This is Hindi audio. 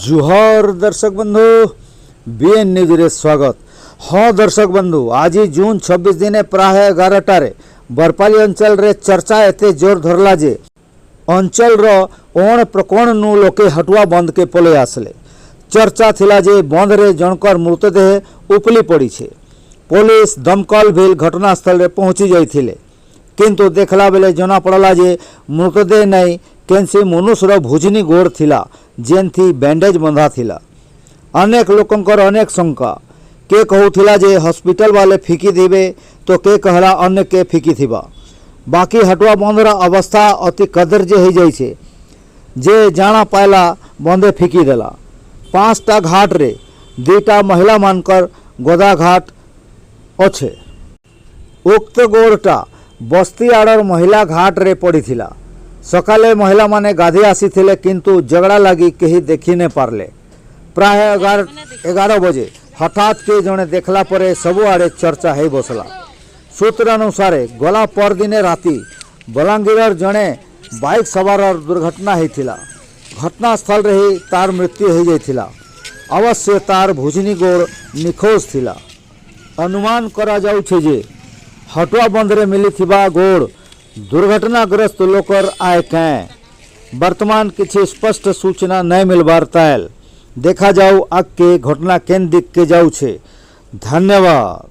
जुहर दर्शक बंधु बीएन न्यूज रे स्वागत। हाँ दर्शक बंधु, आज जून 26 दिन प्राय 11टार बरपाली अंचल रे चर्चा एते जोर धरला जे अंचल ओण प्रकोण नु लोके हटुआ बंद के पले आसले। चर्चा थिला जे बंद रे जनकर मृतदेह उपली पड़ी छे। पुलिस दमकल भेल घटनास्थल रे पहुंची जाइथिले, किंतु देखला बेले जना पड़ला जे मृतदेह नहीं केनसी मनुष्यर भुजनी गोड़ थिला जेनथी बैंडेज बंधा थिला। अनेक लोकंकर अनेक शंका, के कहूथिला जे हॉस्पिटल वाले फिकी देवे तो के कहला अन्य के फिकी थिबा। बाकी हटुआ बंदर अवस्था अति कदर्जे हो जाइछे जे जाना पायला बंदे फिकी देला। 5टा घाट रे 2टा महिला मानकर गोदा घाट अच्छे। उक्त गोड़टा बस्ती आड़र महिला घाट रे पड़ी थिला। सकाले महिला माने गाधी आसी थिले, किंतु झगड़ा लगी कहीं देखी नहीं पारले। प्राय 11 बजे हठात के जने देखला परे सबु आड़े चर्चा है बसला। सूत्र अनुसार गला पर दिने राति बलांगीर जने बाइक सवार दुर्घटना होता। घटनास्थल रे ही तार मृत्यु हो जाइथिला। अवश्य तार भुजनी गोड़ निखोज थिला। अनुमान करा जाउछे जे हटुआ बंदरे मिली थिबा गोड़ दुर्घटनाग्रस्त लोकर आय कैं। वर्तमान किसी स्पष्ट सूचना नहीं मिलबार ताल देखा जाऊ आग के घटना केन दिख के जाऊ छे। धन्यवाद।